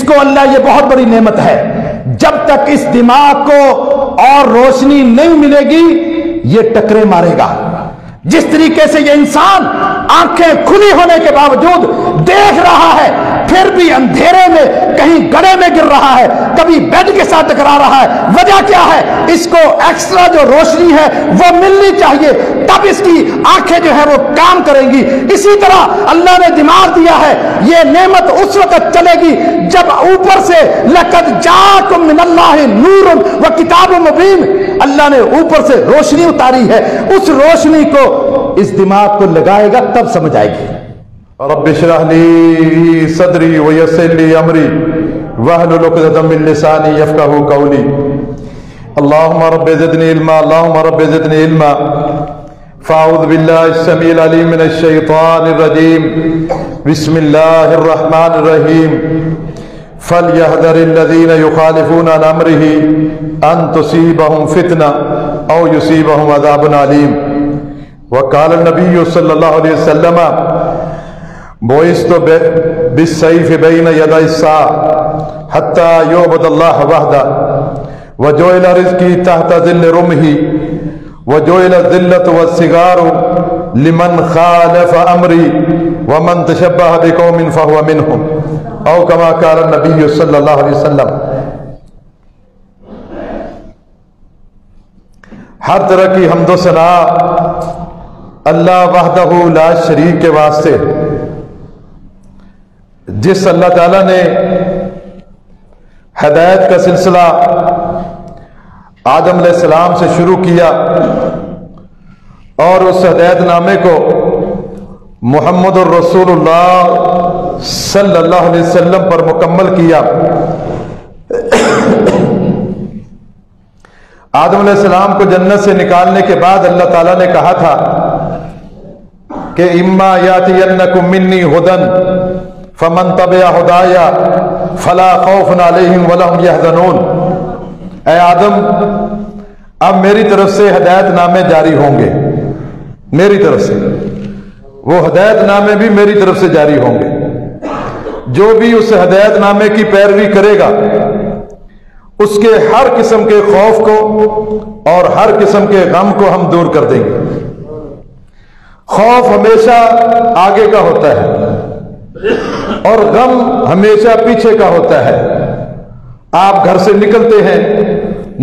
اس کو اللہ یہ بہت بڑی نعمت ہے، جب تک اس دماغ کو اور روشنی نہیں ملے گی یہ ٹکرے مارے گا۔ جس طریقے سے یہ انسان آنکھیں کھلی ہونے کے باوجود دیکھ رہا ہے، پھر بھی اندھیرے میں کہیں گڑھے میں گر رہا ہے، کبھی بیڈ کے ساتھ ٹکرا رہا ہے، وجہ کیا ہے؟ اس کو ایکسٹرا جو روشنی ہے وہ ملنی چاہیے، تب اس کی آنکھیں جو ہے وہ کام کریں گی۔ اسی طرح اللہ نے دماغ دیا ہے، یہ نعمت اس وقت چلے گی جب اوپر سے لقد جاءکم من اللہ نور و کتاب مبین، اللہ نے اوپر سے روشنی اتاری ہے، اس روشنی کو اس دماغ کو لگائے گا تب سمجھ آئے گی۔ رب اشرح لی صدری ویسر لی امری واحلل عقدۃ من لسانی یفقہوا قولی۔ اللہم رب زدنی علما، اللہم رب زدنی علما۔ فاعوذ باللہ السمیع العلیم من الشیطان الرجیم، بسم اللہ الرحمن الرحیم۔ فَلْيَحْذَرِ الَّذِينَ يُخَالِفُونَ عَنْ أَمْرِهِ أَن تُصِيبَهُمْ فِتْنَةٌ أَوْ يُصِيبَهُمْ عَذَابٌ عَلِيمٌ۔ وقال النبي صلى الله عليه وسلم بعثت بالسيف بين يدي الساعة حتى يعبد الله وحده وجعل رزقي تحت ظل رمحي وجعل الذلة والصغار لمن خالف أمري ومن تشبه بقوم فهو منهم أو كما قال النبي صلى الله عليه وسلم۔ ہر طرح کی حمد و ثنا اللہ وحدہ لا شریک کے واسطے، جس اللہ تعالیٰ نے ہدایت کا سلسلہ آدم علیہ السلام سے شروع کیا اور اس ہدایت نامے کو محمد الرسول اللہ صلی اللہ علیہ وسلم پر مکمل کیا۔ آدم علیہ السلام کو جنت سے نکالنے کے بعد اللہ تعالیٰ نے کہا تھا کہ اما یاتینکم منی ھدی فمن تبع ھدایا فلا خوف علیہم ولا ھم یحزنون۔ اے آدم، اب میری طرف سے ہدایت نامے جاری ہوں گے، میری طرف سے وہ ہدایت نامے بھی میری طرف سے جاری ہوں گے۔ جو بھی اس ہدایت نامے کی پیروی کرے گا اس کے ہر قسم کے خوف کو اور ہر قسم کے غم کو ہم دور کر دیں گے۔ خوف ہمیشہ آگے کا ہوتا ہے اور غم ہمیشہ پیچھے کا ہوتا ہے۔ آپ گھر سے نکلتے ہیں،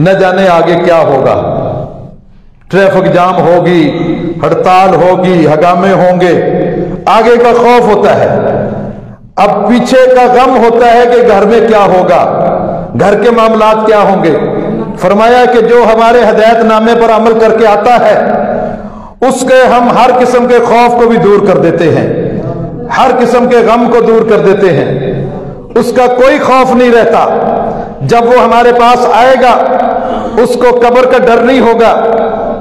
نہ جانے آگے کیا ہوگا، ٹریفک جام ہوگی، ہڑتال ہوگی، ہنگامے ہوں گے، آگے کا خوف ہوتا ہے۔ اب پیچھے کا غم ہوتا ہے کہ گھر میں کیا ہوگا، گھر کے معاملات کیا ہوں گے۔ فرمایا کہ جو ہمارے ہدایت نامے پر عمل کر کے آتا ہے اس کے ہم ہر قسم کے خوف کو بھی دور کر دیتے ہیں، ہر قسم کے غم کو دور کر دیتے ہیں، اس کا کوئی خوف نہیں رہتا۔ جب وہ ہمارے پاس آئے گا اس کو قبر کا ڈر نہیں ہوگا،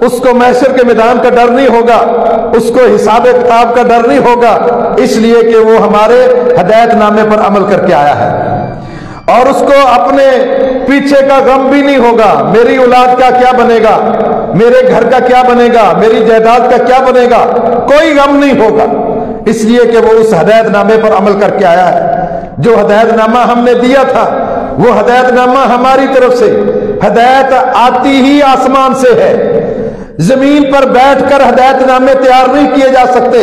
اس کو محشر کے میدان کا ڈر نہیں ہوگا، اس کو حساب کتاب کا ڈر نہیں ہوگا، اس لیے کہ وہ ہمارے ہدایت نامے پر عمل کر کے آیا ہے۔ اور اس کو اپنے پیچھے کا غم بھی نہیں ہوگا، میری اولاد کا کیا بنے گا، میرے گھر کا کیا بنے گا، میری جائیداد کا کیا بنے گا، کوئی غم نہیں ہوگا، اس لیے کہ وہ اس ہدایت نامے پر عمل کر کے آیا ہے۔ جو ہدایت نامہ ہم نے دیا تھا وہ ہدایت نامہ ہماری طرف سے، ہدایت آتی ہی آسمان سے ہے، زمین پر بیٹھ کر ہدایت نامے تیار نہیں کیے جا سکتے۔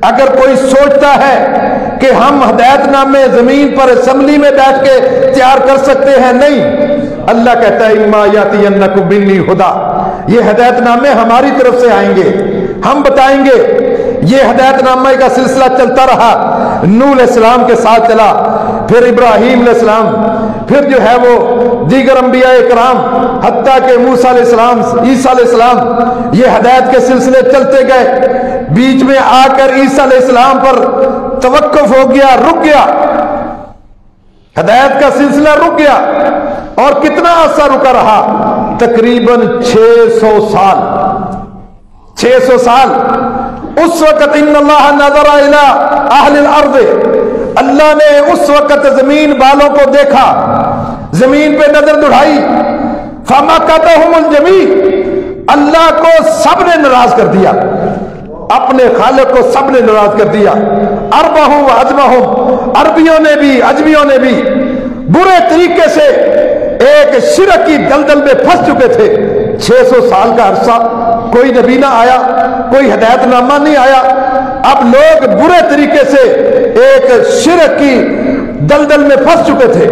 اگر کوئی سوچتا ہے کہ ہم ہدایت نامے زمین پر اسمبلی میں بیٹھ کے تیار کر سکتے ہیں، نہیں، اللہ کہتا ہے اما یاتینکم منی ھدی، یہ ہدایت نامے ہماری طرف سے آئیں گے، ہم بتائیں گے۔ یہ ہدایت نامہ کا سلسلہ چلتا رہا، نوح علیہ السلام کے ساتھ چلا، پھر ابراہیم علیہ السلام، پھر جو ہے وہ دیگر انبیاء کرام، حتیٰ کہ موسیٰ علیہ السلام، عیسیٰ علیہ السلام، یہ ہدایت کے سلسلے چلتے گئے۔ بیچ میں آ کر عیسیٰ علیہ السلام پر توقف ہو گیا، رک گیا، ہدایت کا سلسلہ رک گیا۔ اور کتنا عرصہ رکا رہا؟ تقریباً 600 سال، 600 سال۔ اس وقت ان اللہ نظر الی اہل الارض، اللہ نے اس وقت زمین والوں کو دیکھا، زمین پہ نظر دوڑائی، فمقتهم الجمیع، اللہ کو سب نے ناراض کر دیا، اپنے خالق کو سب نے ناراض کر دیا۔ عربہم و عجمہم، عربیوں نے بھی عجمیوں نے بھی، बुरे तरीके से एक शिरक की दलदल में फंस चुके थे। 600 साल का अरसा कोई नबी ना आया, कोई हिदायतनामा नहीं आया। अब लोग बुरे तरीके से एक शिरक की दलदल में फंस चुके थे।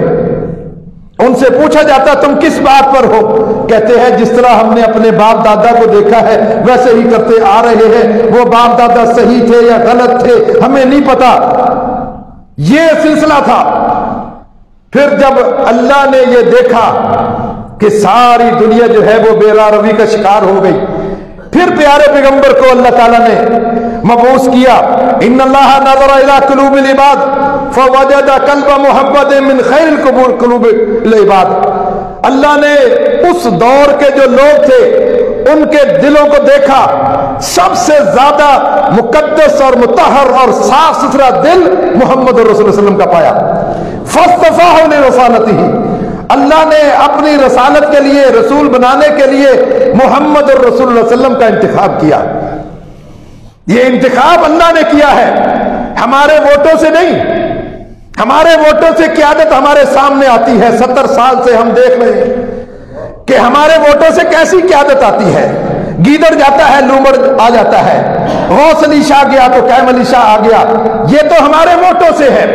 उनसे पूछा जाता तुम किस बात पर हो? कहते हैं जिस तरह हमने अपने बाप दादा को देखा है वैसे ही करते आ रहे हैं। वो बाप दादा सही थे या गलत थे हमें नहीं पता। ये सिलसिला था। फिर जब अल्लाह ने ये देखा कि सारी दुनिया जो है वो बेरारवी का शिकार हो गई, फिर प्यारे पैगंबर को अल्लाह ताला ने मबूस किया। इन्नल्लाह नज़रा इला कुलूबिल इबाद फवजदा कल्ब मुहब्बतिन मिन खैरिल कुलूबिल इबाद। अल्लाह ने उस दौर के जो लोग थे उनके दिलों को देखा, सबसे ज्यादा मुकद्दस और मुतहर और साफ सुथरा दिल मोहम्मद रसूलुल्लाह सल्लल्लाहु अलैहि वसल्लम का पाया। फस्तफाहु लिरसालतिही, अल्लाह ने अपनी रसालत के लिए, रसूल बनाने के लिए मोहम्मद और रसूलुल्लाह सल्लल्लाहु अलैहि वसल्लम का इंतखाब किया। ये इंतखाब अल्लाह ने किया है, हमारे वोटों से नहीं। हमारे वोटों से क़यादत हमारे सामने आती है। 70 साल से हम देख रहे हैं कि हमारे वोटों से कैसी क़यादत आती है। गीदड़ जाता है लूमड़ आ जाता है, गौस अली शाह गया तो कैम अली शाह आ गया। ये तो हमारे वोटों से है।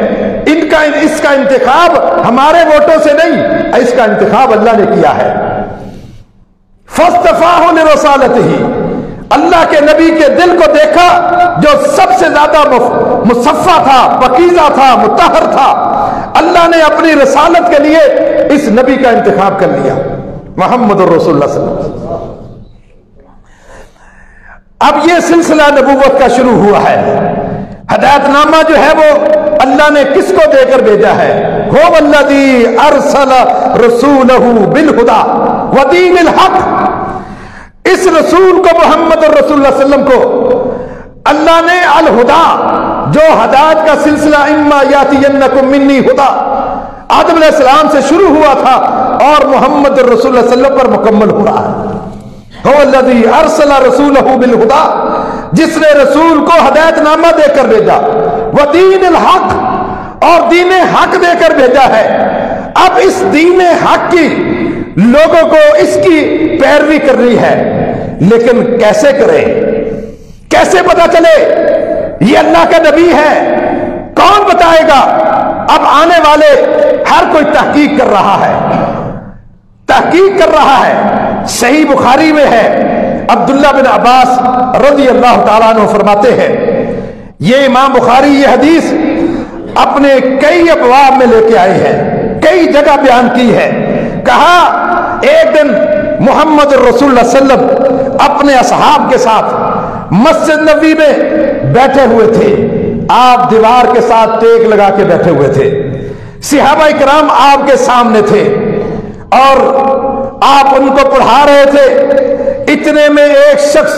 इसका इंतखाब हमारे वोटों से नहीं, इसका इंतखाब अल्लाह ने किया है। फस्तफाहु लिरसालतिही, अल्लाह के नबी के दिल को देखा जो सबसे ज्यादा मुसफ़ा था, पकीज़ा था, मुतहर था। अल्लाह ने अपनी रसालत के लिए इस नबी का इंतखाब कर लिया, मोहम्मद रसूलुल्लाह सल्लल्लाहु अलैहि वसल्लम। अब ये सिलसिला नबूवत का शुरू हुआ है। हिदायतनामा जो है वो अल्लाह ने किसको देकर भेजा है? हो वल्लज़ी अरसल रसूलहू बिल हुदा व दीनिल हक। इस रसूल को, मोहम्मद रसूलुल्लाह सल्लल्लाहु अलैहि वसल्लम को अल्लाह ने अल हुदा, जो हिदायत का सिलसिला इम्मा यातियन्नकुम मिन्नी हुदा आदम अलैहिस्सलाम से शुरू हुआ था और मोहम्मद रसूलुल्लाह सल्लल्लाहु अलैहि वसल्लम पर मुकम्मल हो रहा है। हुवल्लज़ी अरसल रसूलहू बिल हुदा, जिसने रसूल को हिदायतनामा देकर भेजा, व दीनिल हक, और दीन हक देकर भेजा है। अब इस दीन हक की लोगों को इसकी पैरवी करनी है, लेकिन कैसे करें? कैसे पता चले ये अल्लाह का नबी है? कौन बताएगा? अब आने वाले हर कोई तहकीक कर रहा है, तहकीक कर रहा है। सही बुखारी में है, अब्दुल्ला बिन अब्बास रज़ी अल्लाह ताला अन्हु फरमाते हैं, ये इमाम बुखारी ये हदीस अपने कई अबवाब में लेके आए हैं, कई जगह बयान की है। कहा एक दिन मोहम्मद रसूलुल्लाह सल्लल्लाहु अलैहि वसल्लम अपने असहाब के साथ मस्जिद नबी में बैठे हुए थे। आप दीवार के साथ टेक लगा के बैठे हुए थे। सहाबा इकराम आपके सामने थे और आप उनको पढ़ा रहे थे। इतने में एक शख्स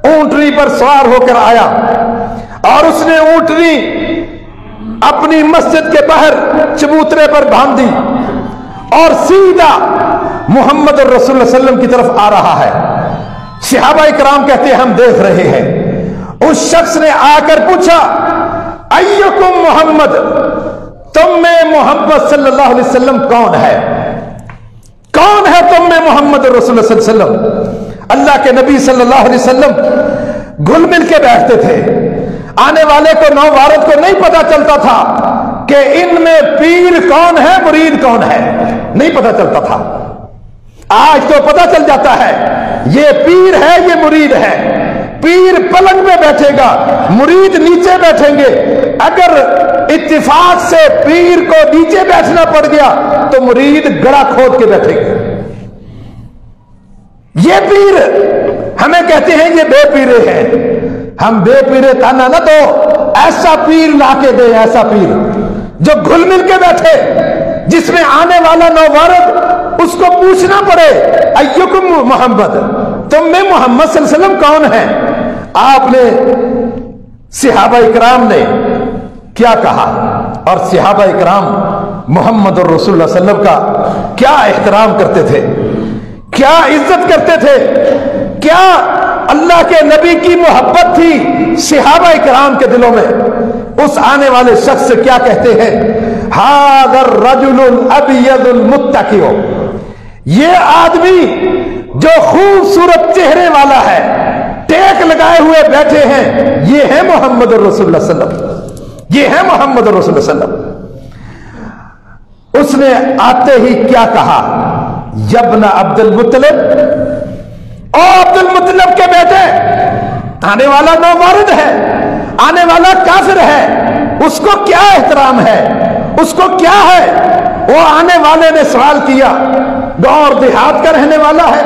ऊंटनी पर सवार होकर आया और उसने ऊंटनी अपनी मस्जिद के बाहर चबूतरे पर बांध दी और सीधा मोहम्मद रसूलुल्लाह सल्लल्लाहु अलैहि वसल्लम की तरफ आ रहा है। सहाबा इकराम कहते हैं हम देख रहे हैं। उस शख्स ने आकर पूछा, अय्युकुम मोहम्मद, तुम में मोहम्मद सल्लल्लाहु अलैहि वसल्लम कौन है? कौन है तुम में मोहम्मद रसूलुल्लाह सल्लल्लाहु अलैहि वसल्लम? अल्लाह के नबी सल्लल्लाहु अलैहि वसल्लम घुल मिल के बैठते थे। आने वाले को, नौ भारत को नहीं पता चलता था कि इनमें पीर कौन है, मुरीद कौन है, नहीं पता चलता था। आज तो पता चल जाता है ये पीर है, ये मुरीद है। पीर पलंग में बैठेगा, मुरीद नीचे बैठेंगे। अगर इत्तिफाक से पीर को नीचे बैठना पड़ गया तो मुरीद गड़ा खोद के बैठेंगे। ये पीर हमें कहते हैं ये बेपीरे हैं। हम बेपीरे ताना ना तो ऐसा पीर लाके दे, ऐसा पीर जो घुल मिल के बैठे, जिसमें आने वाला नौवारद उसको पूछना पड़े, अय्युकुम मोहम्मद, तुम में मोहम्मद सल्लल्लाहु अलैहि वसल्लम कौन है? आपने, सहाबा इकराम ने क्या कहा? और सहाबा इकराम मोहम्मद और रसूलुल्लाह सल्लल्लाहु अलैहि वसल्लम का क्या एहतराम करते थे, क्या इज्जत करते थे, क्या अल्लाह के नबी की मोहब्बत थी सहाबा इकराम के दिलों में। उस आने वाले शख्स से क्या कहते हैं? हाज़ा हाज़ा रजुलुल अबयदुल मुत्तकियो, ये आदमी जो खूबसूरत चेहरे वाला है, टेक लगाए हुए बैठे हैं, ये है मोहम्मद रसूलुल्लाह सल्लल्लाहु अलैहि वसल्लम, ये है मोहम्मद रसूलुल्लाह सल्लल्लाहु अलैहि वसल्लम। उसने आते ही क्या कहा, यब्ना अब्दुल मुत्तलिब, ओ अब्दुल मुत्तलिब के बेटे, आने वाला नौवारिद है, आने वाला काफिर है, उसको क्या एहतराम है, उसको क्या है। वो आने वाले ने सवाल किया, गांव और देहात का रहने वाला है,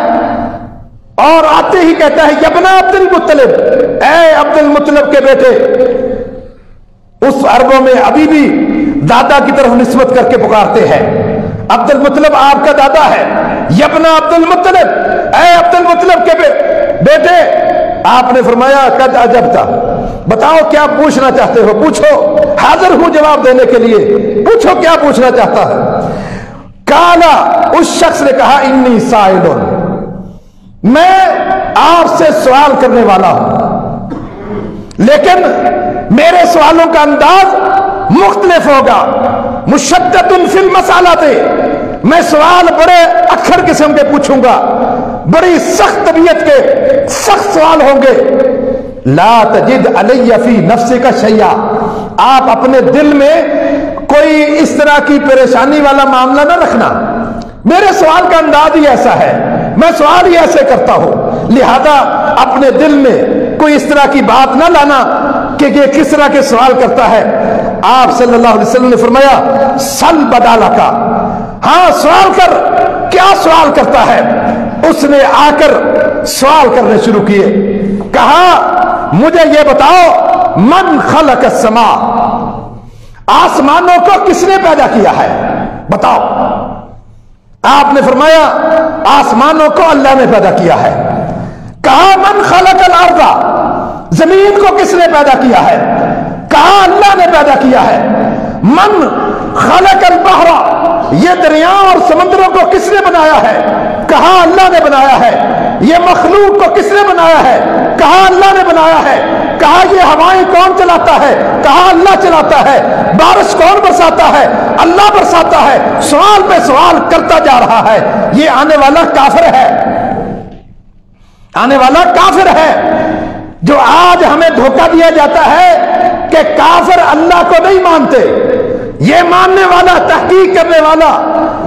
और आते ही कहता है यब्ना अब्दुल मुत्तलिब, ऐ अब्दुल मुत्तलिब के बेटे। उस अरबों में अभी भी दादा की तरफ निस्बत करके पुकारते हैं, अब्दुल मुत्तलिब आपका दादा है, यब्ना अब्दुल मुत्तलिब, ऐ अब्दुल मुत्तलिब के बेटे। आपने फरमाया कद अजबता, बताओ क्या पूछना चाहते हो, पूछो, हाजिर हूं जवाब देने के लिए, पूछो क्या पूछना चाहता है। काला, उस शख्स ने कहा, इन्नी साइलुन, मैं आपसे सवाल करने वाला हूं, लेकिन मेरे सवालों का अंदाज मुख्तलिफ होगा। मुशद्ददुन फिल मसालाते, मैं सवाल बड़े अक्खर किस्म के पूछूंगा, बड़ी सख्त तबीयत के सख्त सवाल होंगे। ला तजिद अलैया फी नफ्सिका शैया, आप अपने दिल में कोई इस तरह की परेशानी वाला मामला ना रखना, मेरे सवाल का अंदाज ही ऐसा है, मैं सवाल ही ऐसे करता हूं, लिहाजा अपने दिल में कोई इस तरह की बात ना लाना कि ये किस तरह के सवाल करता है। आप सल्लल्लाहु अलैहि वसल्लम ने फरमाया सल बदाला का, हाँ सवाल कर, क्या सवाल करता है। उसने आकर सवाल करने शुरू किए, कहा मुझे ये बताओ, मन खलक समा, आसमानों को किसने पैदा किया है, बताओ। आपने फरमाया आसमानों को अल्लाह ने पैदा किया है। कहा मन खलकल अर्दा, जमीन को किसने पैदा किया है, कहा अल्लाह ने पैदा किया है। मन खलकल बहरा, ये दरिया और समुद्रों को किसने बनाया है, कहा अल्लाह ने बनाया है। ये मखलूक को किसने बनाया है, कहा अल्लाह ने बनाया है। कहा ये हवाएं कौन चलाता है, कहा अल्लाह चलाता है। बारिश कौन बरसाता है, अल्लाह बरसाता है। सवाल पे सवाल करता जा रहा है। ये आने वाला काफिर है, आने वाला काफिर है, जो आज हमें धोखा दिया जाता है कि काफिर अल्लाह को नहीं मानते। ये मानने वाला, तहकीक करने वाला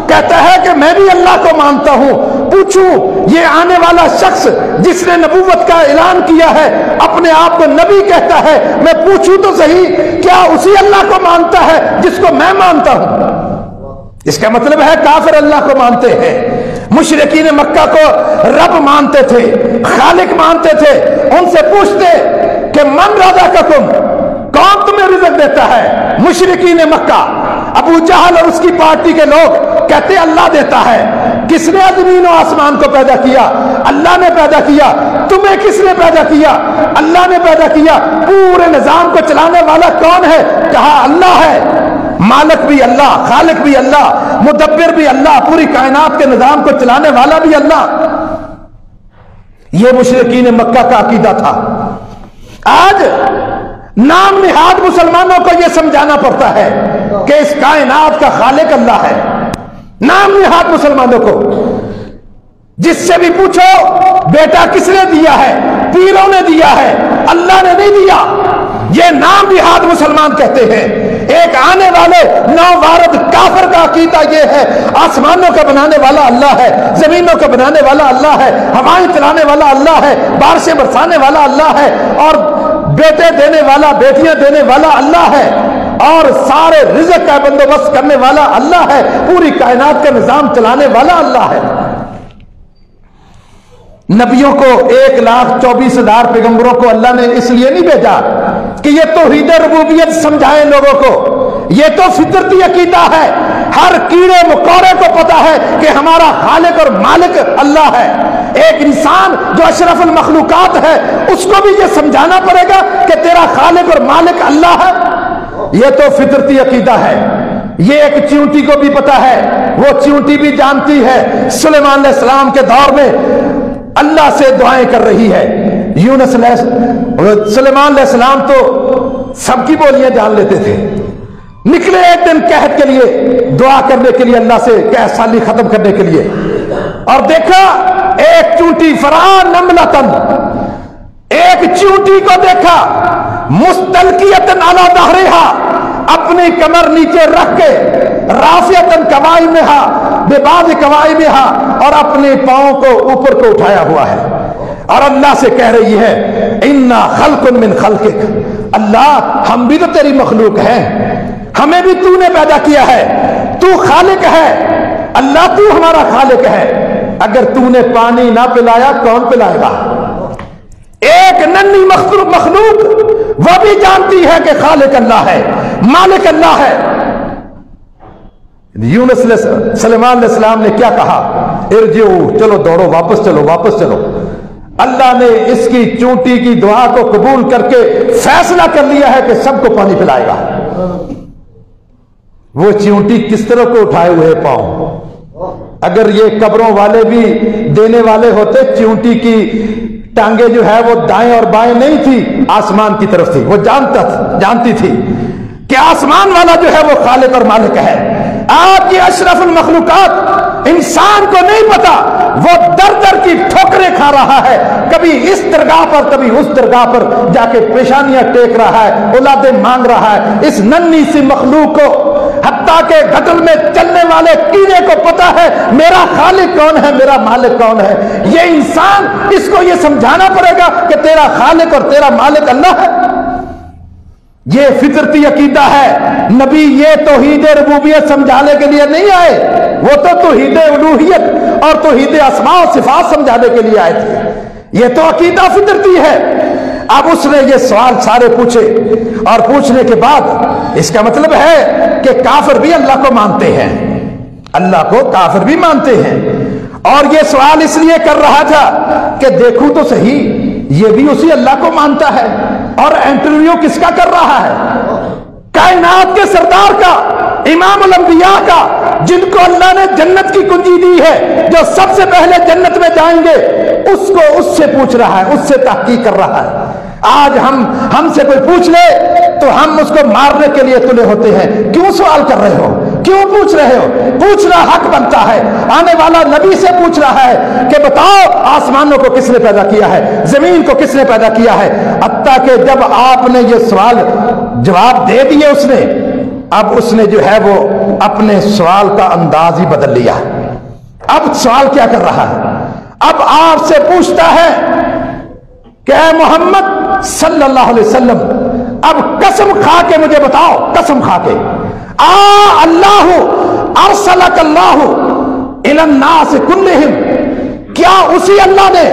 कहता है कि मैं भी अल्लाह को मानता हूं। पूछूं, ये आने वाला शख्स जिसने नबूवत का ऐलान किया है, अपने आप को नबी कहता है, मैं पूछूं तो सही, क्या उसी अल्लाह को मानता है जिसको मैं मानता हूं? इसका मतलब है काफिर अल्लाह को मानते हैं। मुशरिकीन मक्का को रब मानते थे, खालिक मानते थे। उनसे पूछते कि मन रज़क़कुम, कौन तुम्हें रिज़्क़ देता है? मुशरिकीन मक्का, अबू जहल और उसकी पार्टी के लोग कहते अल्लाह देता है। किसने जमीन और आसमान को पैदा किया? अल्लाह ने पैदा किया। तुम्हें किसने पैदा किया? अल्लाह ने पैदा किया। पूरे निजाम को चलाने वाला कौन है? कहा अल्लाह है। मालिक भी अल्लाह, खालिक भी अल्लाह, मुदब्बिर भी अल्लाह, पूरी कायनात के निजाम को चलाने वाला भी अल्लाह। यह मुशरिकीन मक्का का अकीदा था। आज नाम निहाद मुसलमानों को यह समझाना पड़ता है कि इस कायनात का खालिक अल्लाह है। नाम निहाद मुसलमानों को, जिससे भी पूछो बेटा किसने दिया है? पीरों ने दिया है, अल्लाह ने नहीं दिया। ये नाम निहाद मुसलमान कहते हैं। एक आने वाले नौवारद काफिर का अकीदा यह है, आसमानों का बनाने वाला अल्लाह है, जमीनों का बनाने वाला अल्लाह है, हवाएं चलाने वाला अल्लाह है, बारिशें बरसाने वाला अल्लाह है, और बेटे देने वाला, बेटियां देने वाला अल्लाह है, और सारे रिज़्क़ का बंदोबस्त करने वाला अल्लाह है, पूरी कायनात का निजाम चलाने वाला अल्लाह है। नबियों को 1,24,000 पैगंबरों को अल्लाह ने इसलिए नहीं भेजा कि ये तौहीद रुबूबियत समझाए लोगों को। ये तो फितरती अकीदा है। हर कीड़े मकोड़े को पता है कि हमारा खालिक और मालिक अल्लाह है। एक इंसान जो अशरफुल मखलूकात है, उसको भी ये समझाना पड़ेगा कि तेरा खालिक और मालिक अल्लाह है। ये तो फितरती अकीदा है। ये एक चींटी को भी पता है, वो चींटी भी जानती है सुलेमान अलैहिस्सलाम के दौर में अल्लाह से दुआएं कर रही है। सुलेमान अलैहिस्सलाम तो सबकी बोलियां जान लेते थे। निकले एक दिन कहत के लिए, दुआ करने के लिए अल्लाह से, कह साली खत्म करने के लिए, और देखा एक चूंटी फरान नमलतन, एक चूंटी को देखा मुस्तलकियतन अला दहरिहा, अपनी कमर नीचे रख के, राफियतन कवाई में हा बेबाद कवाई में हा, और अपने पांव को ऊपर को उठाया हुआ है, और अल्लाह से कह रही है इन्ना खल्कुन मिन खल्किक, अल्लाह हम भी तो तेरी मखलूक हैं, हमें भी तूने पैदा किया है, तू खालिक है, अल्लाह तू हमारा खालिक है, अगर तूने पानी ना पिलाया कौन पिलाएगा? एक नन्ही मखलूक वह भी जानती है कि खालिक अल्लाह है, मालिक अल्लाह है। यूनुस सलेमान अलैहिस्सलाम ने क्या कहा? इरजिऊ, चलो दौड़ो, वापस चलो, वापस चलो। अल्लाह ने इसकी चूंटी की दुआ को कबूल करके फैसला कर लिया है कि सबको पानी पिलाएगा। वो चूंटी किस तरह को उठाए हुए पांव, अगर ये कब्रों वाले भी देने वाले होते, चूंटी की टांगे जो है वो दाएं और बाएं नहीं थी, आसमान की तरफ थी। वो जानती थी कि आसमान वाला जो है वो खालिक और मालिक है। आज ये अशरफुल मखलूकात इंसान को नहीं पता, वो दर दर की ठोकरें खा रहा है, कभी इस दरगाह पर कभी उस दरगाह पर जाके पेशानियां टेक रहा है, औलादें मांग रहा है। इस नन्ही सी मखलूक को, हत्ता के गटल में चलने वाले कीड़े को पता है मेरा खालिक कौन है, मेरा मालिक कौन है। ये इंसान, इसको ये समझाना पड़ेगा कि तेरा खालिक और तेरा मालिक अल्लाह है। ये फितरती अकीदा है। नबी ये तौहीद रुबूबियत समझाने के लिए नहीं आए, वो तो तौहीद उलूहियत और तौहीद अस्मा और सिफात समझाने के लिए आए थे। ये तो अकीदा फितरती है। अब उसने ये सवाल सारे पूछे, और पूछने के बाद इसका मतलब है कि काफिर भी अल्लाह को मानते हैं, अल्लाह को काफिर भी मानते हैं। और ये सवाल इसलिए कर रहा था कि देखूं तो सही, ये भी उसी अल्लाह को मानता है। और इंटरव्यू किसका कर रहा है? कायनात के सरदार का, इमामुल अंबिया का, जिनको अल्लाह ने जन्नत की कुंजी दी है, जो सबसे पहले जन्नत में जाएंगे, उसको उससे पूछ रहा है, उससे तहकीक कर रहा है। आज हमसे कोई पूछ ले तो हम उसको मारने के लिए तुले होते हैं। क्यों सवाल कर रहे हो, क्यों पूछ रहे हो? पूछना हक बनता है। आने वाला नबी से पूछ रहा है कि बताओ आसमानों को किसने पैदा किया है, जमीन को किसने पैदा किया है। हत्ता कि जब आपने ये सवाल जवाब दे दिए उसने, अब उसने जो है वो अपने सवाल का अंदाज ही बदल लिया। अब सवाल क्या कर रहा है? अब आपसे पूछता है कि ऐ मोहम्मद सल्लल्लाहु अलैहि वसल्लम, अब कसम खा के मुझे बताओ, कसम खा के, अल्लाहु अरसलकल्लाहु इलन नास कुल्लिहिम, क्या उसी अल्लाह ने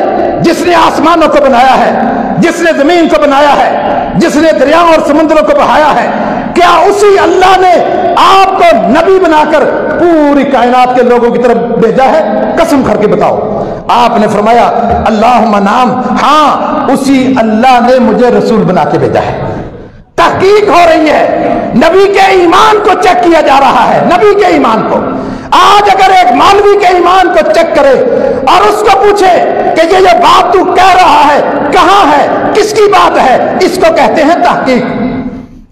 जिसने आसमानों को बनाया है, जिसने जमीन को बनाया है, जिसने दरिया और समुद्रों को बहाया है, क्या उसी अल्लाह ने आपको नबी बनाकर पूरी कायनात के लोगों की तरफ भेजा है? कसम करके बताओ। आपने फरमाया अल्लाहुम्मा नाम, हाँ उसी अल्लाह ने मुझे रसूल बना के भेजा है। तहकीक हो रही है, नबी के ईमान को चेक किया जा रहा है, नबी के ईमान को। आज अगर एक मौलवी के ईमान को चेक करे और उसको पूछे कि ये जो बात तू कह रहा है कहां है, किसकी बात है, इसको कहते हैं तहकीक,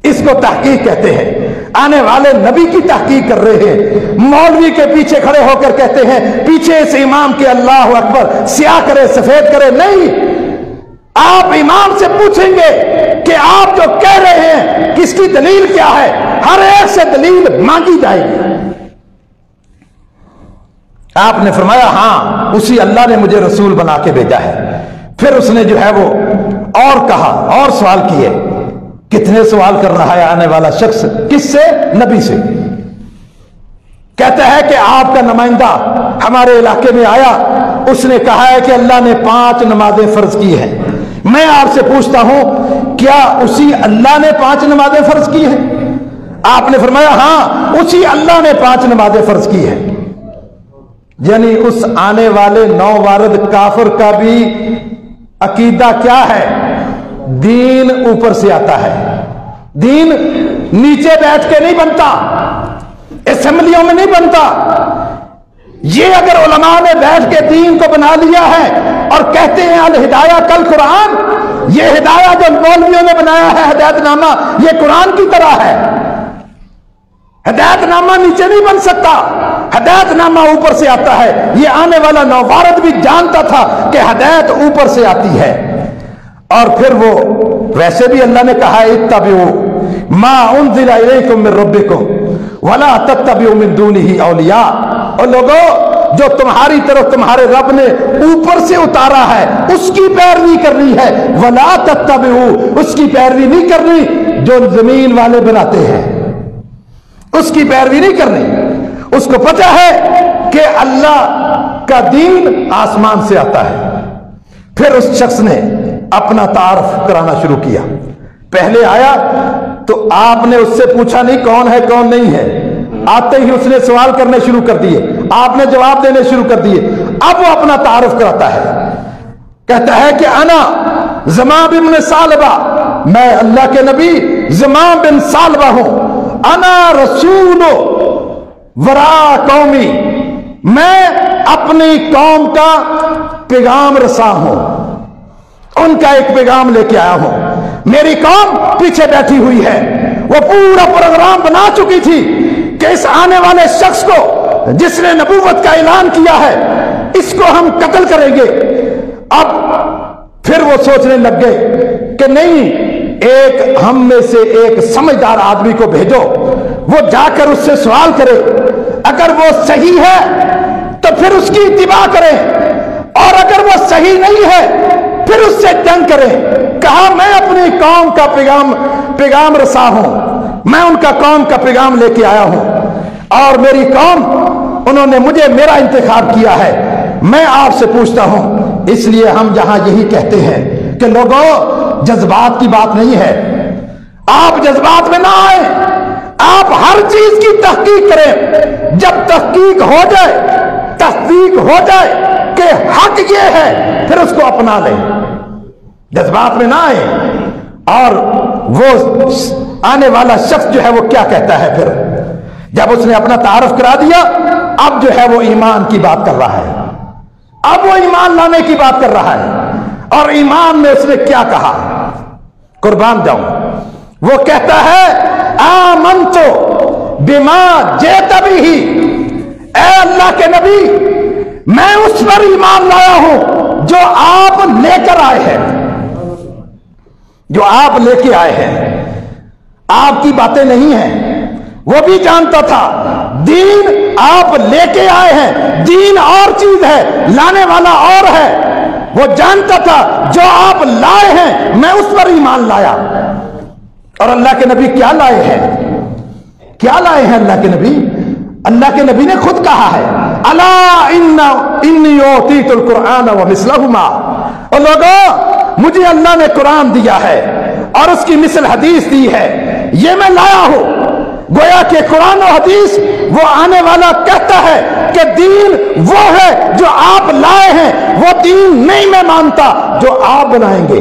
इसको तहकीक कहते हैं। आने वाले नबी की तहकीक कर रहे हैं, मौलवी के पीछे खड़े होकर कहते हैं पीछे से इमाम के अल्लाह अकबर, स्याह करे सफेद करे। नहीं, आप इमाम से पूछेंगे कि आप जो कह रहे हैं किसकी दलील क्या है, हर एक से दलील मांगी जाएगी। आपने फरमाया हाँ उसी अल्लाह ने मुझे रसूल बना के भेजा है। फिर उसने जो है वो और कहा, और सवाल किए। कितने सवाल कर रहा है आने वाला शख्स, किससे? नबी से। कहता है कि आपका नुमाइंदा हमारे इलाके में आया, उसने कहा है कि अल्लाह ने 5 नमाजें फर्ज की हैं। मैं आपसे पूछता हूं क्या उसी अल्लाह ने 5 नमाजें फर्ज की हैं? आपने फरमाया हाँ उसी अल्लाह ने 5 नमाजें फर्ज की हैं। यानी उस आने वाले नौवारद काफिर का भी अकीदा क्या है? दीन ऊपर से आता है, दीन नीचे बैठ के नहीं बनता, असेंबलियों में नहीं बनता। ये अगर उलमा ने बैठ के दीन को बना लिया है और कहते हैं अल हिदाया कल कुरान, ये हिदाया जो मौलवियों ने बनाया है हिदायतनामा, ये कुरान की तरह है। हिदायत नामा नीचे नहीं बन सकता, हिदायत नामा ऊपर से आता है। ये आने वाला नौवारद भी जानता था कि हिदायत ऊपर से आती है। और फिर वो वैसे भी अल्लाह ने कहा इत्तबिउ मा उनज़िला इलैकुम मिन रब्बिकुम वला तत्तबिउ मिन दूनिही औलिया। और लोगों, जो तुम्हारी तरफ तुम्हारे रब ने ऊपर से उतारा है उसकी पैरवी करनी है, वला तत्तबिउ, उसकी पैरवी नहीं करनी जो जमीन वाले बनाते हैं, उसकी पैरवी नहीं करनी। उसको पता है कि अल्लाह का दीन आसमान से आता है। फिर उस शख्स ने अपना तारफ कराना शुरू किया। पहले आया तो आपने उससे पूछा नहीं कौन है कौन नहीं है, आते ही उसने सवाल करने शुरू कर दिए, आपने जवाब देने शुरू कर दिए। अब वो अपना तारफ कराता है, कहता है कि अना ज़माम बिन सालबा, मैं अल्लाह के नबी ज़माम बिन सालबा हूं। अना रसूल वरा कौमी, मैं अपनी कौम का पैगाम रसा हूं, उनका एक पैगाम लेके आया हूं। मेरी कौम पीछे बैठी हुई है, वो पूरा प्रोग्राम बना चुकी थी कि इस आने वाले शख्स को जिसने नबूवत का ऐलान किया है इसको हम कत्ल करेंगे। अब फिर वो सोचने लग गए कि नहीं, एक हम में से एक समझदार आदमी को भेजो, वो जाकर उससे सवाल करे, अगर वो सही है तो फिर उसकी इत्तिबा करें, और अगर वो सही नहीं है फिर उससे जंग करें। कहा मैं अपनी कौम का पैगाम रसा हूं, मैं उनका कौम का पैगाम लेके आया हूं, और मेरी कौम, उन्होंने मुझे मेरा इंतखाब किया है। मैं आपसे पूछता हूं, इसलिए हम यहां यही कहते हैं कि लोगों, जज्बात की बात नहीं है, आप जज्बात में ना आए, आप हर चीज की तहकीक करें। जब तहकीक हो जाए, तस्दीक हो जाए कि हक ये है, फिर उसको अपना लें, जज्बात में ना आए। और वो आने वाला शख्स जो है वो क्या कहता है फिर, जब उसने अपना तारुफ करा दिया, अब जो है वो ईमान की बात कर रहा है, अब वो ईमान लाने की बात कर रहा है। और ईमान में उसने क्या कहा, कुर्बान जाऊं, वो कहता है आमनतु बिमा जेता बिही, ऐ अल्लाह के नबी, मैं उस पर ईमान लाया हूं जो आप लेकर आए हैं, जो आप लेके आए हैं। आपकी बातें नहीं हैं, वो भी जानता था दीन आप लेके आए हैं, दीन और चीज है, लाने वाला और है। वो जानता था जो आप लाए हैं मैं उस पर ईमान लाया। और अल्लाह के नबी क्या लाए हैं, क्या लाए हैं अल्लाह के नबी? अल्लाह के नबी ने खुद कहा है, अला इन्नी ओतीतुल कुरआन व मिस्लहुमा, और लोगों, मुझे अल्लाह ने कुरान दिया है और उसकी मिसल हदीस दी है, ये मैं लाया हूं। गोया के कुरान और हदीस वो आने वाला कहता है कि दीन वो है जो आप लाए हैं, वो दीन नहीं मैं मानता जो आप बनाएंगे।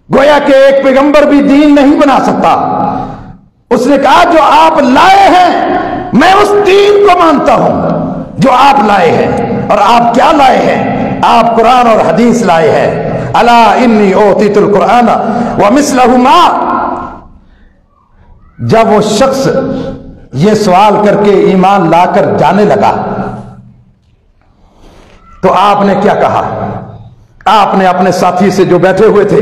गोया के एक पैगंबर भी दीन नहीं बना सकता। उसने कहा जो आप लाए हैं मैं उस दीन को मानता हूं जो आप लाए हैं। और आप क्या लाए हैं? आप कुरान और हदीस लाए हैं। अला इन्नी ओतीतुल कुरान व मिस्लहुमा। जब वो शख्स ये सवाल करके ईमान लाकर जाने लगा तो आपने क्या कहा? आपने अपने साथी से जो बैठे हुए थे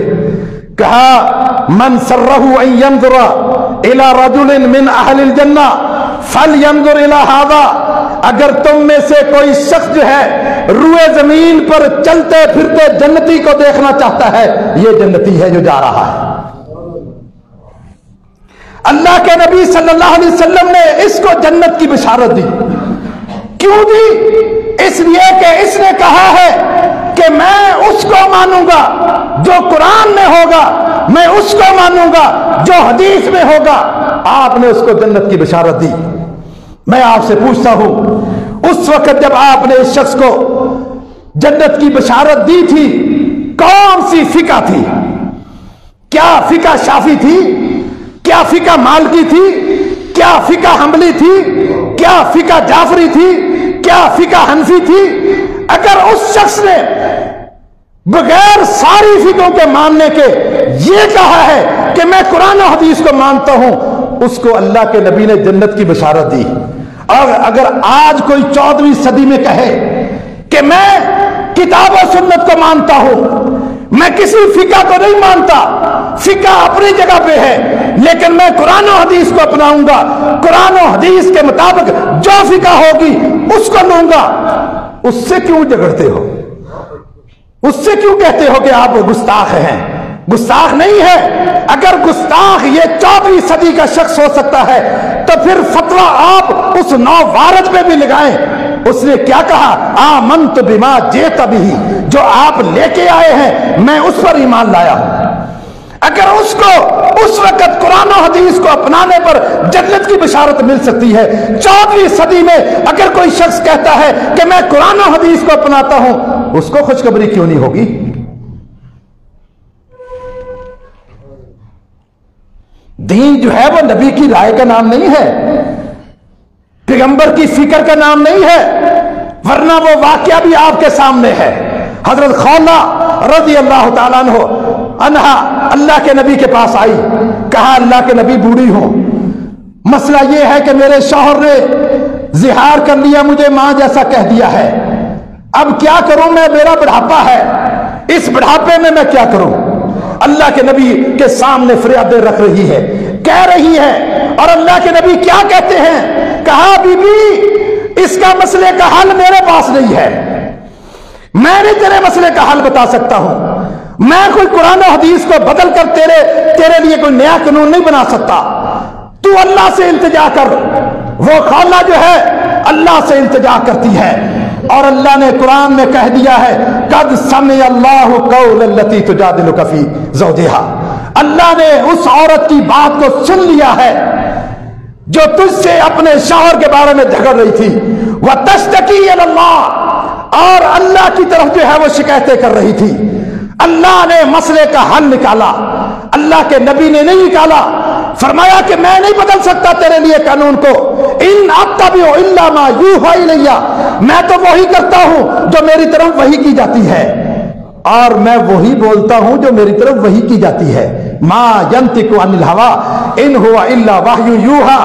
कहा, मन सर्रहु अन यंजुरा इला रजुलिन मिन अहलिल जन्ना फलयंजुर इला हादा। अगर तुम में से कोई शख्स जो है रुए जमीन पर चलते फिरते जन्नती को देखना चाहता है, ये जन्नती है जो जा रहा है। अल्लाह के नबी सल्लल्लाहु अलैहि वसल्लम ने इसको जन्नत की बिशारत दी। क्यों दी? इसलिए कि इसने कहा है कि मैं उसको मानूंगा जो कुरान में होगा, मैं उसको मानूंगा जो हदीस में होगा। आपने उसको जन्नत की बिशारत दी। मैं आपसे पूछता हूं, उस वक्त जब आपने इस शख्स को जन्नत की बिशारत दी थी, कौन सी फिका थी? क्या फिका शाफी थी? क्या फिका मालकी थी? क्या फिका हम्बली थी? क्या फिका जाफरी थी? क्या फिका हनफी थी? अगर उस शख्स ने बगैर सारी फिकों के मानने के ये कहा है कि मैं कुरान और हदीस को मानता हूं, اس کو اللہ کے نبی نے جنت کی بشارت دی. اور اگر آج کوئی 14ویں صدی میں کہے کہ میں کتاب و سنت کو مانتا ہوں، میں کسی فقہ کو نہیں مانتا، فقہ اپنی جگہ پہ ہے، لیکن میں قرآن و حدیث کو اپناؤں گا، قرآن و حدیث کے مطابق جو فقہ ہوگی اس کو لوں گا، اس سے کیوں جھگڑتے ہو؟ اس سے کیوں کہتے ہو کہ آپ گستاخ ہیں؟ گستاخ نہیں ہے. اگر گستاخ یہ 14ویں صدی کا شخص ہو سکتا ہے تو پھر فتویٰ آپ اس نووارد پہ بھی لگائیں. اس نے کیا کہا؟ آمنت بما جئت بہ، جو آپ لے کے آئے ہیں میں اس پر ایمان لایا ہوں. اگر اس کو اس وقت قرآن و حدیث کو اپنانے پر جنت کی بشارت مل سکتی ہے، 14ویں صدی میں اگر کوئی شخص کہتا ہے کہ میں قرآن و حدیث کو اپناتا ہوں، اس کو خوشخبری کیوں نہیں ہوگی؟ دین جو ہے وہ نبی کی رائے کا نام نہیں ہے، پیغمبر کی فکر کا نام نہیں ہے، ورنہ وہ واقعہ بھی آپ کے سامنے ہے. حضرت خولہ رضی اللہ تعالیٰ عنہا اللہ کے نبی کے پاس آئی، کہا اللہ کے نبی بوڑھی ہوں، مسئلہ یہ ہے کہ میرے شوہر نے زہار کر لیا، مجھے ماں جیسا کہہ دیا ہے، اب کیا کروں میں؟ میرا بڑھاپا ہے، اس بڑھاپے میں کیا کروں؟ اللہ کے نبی کے سامنے فریادیں رکھ رہی ہے، کہہ رہی ہے. اور اللہ کے نبی کیا کہتے ہیں؟ کہا بی بی اس کا مسئلے کا حل میرے پاس نہیں ہے، میں نہیں تیرے مسئلے کا حل بتا سکتا ہوں، میں کوئی قرآن و حدیث کو بدل کر تیرے لیے کوئی نیا قانون نہیں بنا سکتا، تو اللہ سے التجا کر. وہ خولہ جو ہے اللہ سے التجا کرتی ہے، اور اللہ نے قرآن میں کہہ دیا ہے قد سمع اللہ قول التی تجادلک فی زوجہا، اللہ نے اس عورت کی بات کو سن لیا ہے جو تجھ سے اپنے شوہر کے بارے میں جھگڑ رہی تھی. وتشتکی الی اللہ، اور اللہ کی طرف جو ہے وہ شکایتیں کر رہی تھی. اللہ نے مسئلے کا حل نکالا، اللہ کے نبی نے نہیں نکالا. فرمایا کہ میں نہیں بدل سکتا تیرے لیے قانون کو، ان اتبع الا ما یوحی الی، میں تو وہی کرتا ہوں جو میری طرف وحی کی جاتی ہے، اور میں وہی بولتا ہوں جو میری طرف وحی کی جاتی ہے. ما ینطق عن الہوی ان هو الا وحی یوحی،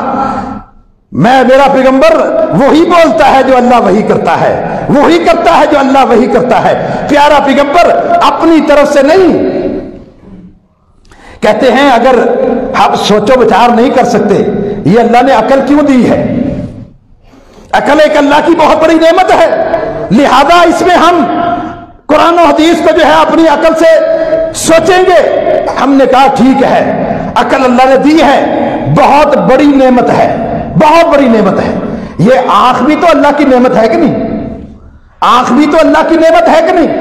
میرا پیغمبر وہی بولتا ہے جو اللہ وحی کرتا ہے، وہی کرتا ہے جو اللہ وحی کرتا ہے. پیارا پیغمبر اپنی طرف سے نہیں. کہتے ہیں اگر ہم سوچو بچار نہیں کر سکتے، یہ اللہ نے عقل کیوں دی ہے؟ عقل ایک اللہ کی بہت بڑی نعمت ہے، لہذا اس میں ہم قرآن و حدیث کو جو ہے اپنی عقل سے سوچیں گے. ہم نے کہا ٹھیک ہے، عقل اللہ نے دی ہے، بہت بڑی نعمت ہے، بہت بڑی نعمت ہے. یہ آنکھ بھی تو اللہ کی نعمت ہے کہ نہیں؟ آنکھ بھی تو اللہ کی نعمت ہے کہ نہیں؟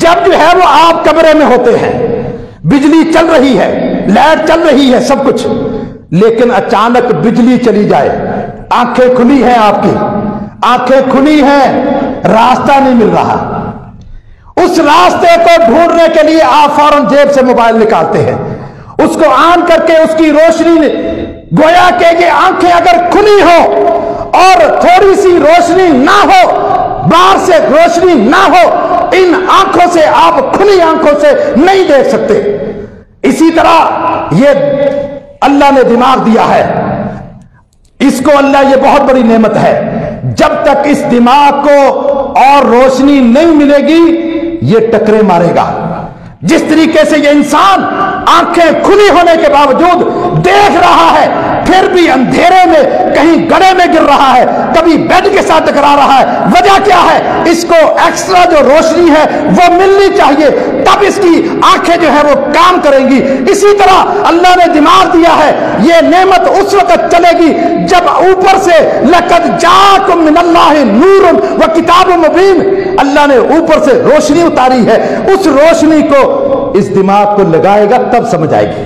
جب جو ہے وہ آپ کمرے میں ہوتے ہیں، بجلی چل رہی ہے، لائٹ چل رہی ہے، سب کچھ، لیکن اچانک بجلی چلی جائے، آنکھیں کھلی ہیں، آپ کی آنکھیں کھلی ہیں، راستہ نہیں مل رہا. اس راستے کو ڈھونڈنے کے لیے آپ فوراً جیب سے موبائل نکالتے ہیں، اس کو آن کر کے اس کی روشنی، گویا کہ یہ آنکھیں اگر کھلی ہو اور تھوڑی سی روشنی نہ ہو، باہر سے روشنی نہ ہو، ان آنکھوں سے آپ کھلی آنکھوں سے نہیں دیکھ سکتے. اسی طرح یہ اللہ نے دماغ دیا ہے، اس کو اللہ، یہ بہت بڑی نعمت ہے. جب تک اس دماغ کو اور روشنی نہیں ملے گی یہ ٹکرے مارے گا. جس طریقے سے یہ انسان آنکھیں کھلی ہونے کے باوجود دیکھ رہا ہے، پھر بھی اندھیرے میں کہیں گڑھے میں گر رہا ہے، کبھی بیڈ کے ساتھ ٹکرا رہا ہے. وجہ کیا ہے؟ اس کو ایکسٹرا جو روشنی ہے وہ ملنی چاہیے، تب اس کی آنکھیں جو ہے وہ کام کریں گی. اسی طرح اللہ نے دماغ دیا ہے، یہ نعمت اس وقت چلے گی جب اوپر سے لقد جاءکم من اللہ نور و کتاب مبین، اللہ نے اوپر سے روشنی اتاری ہے، اس روشنی کو اس دماغ کو لگائے گا تب سمجھ آئے گی،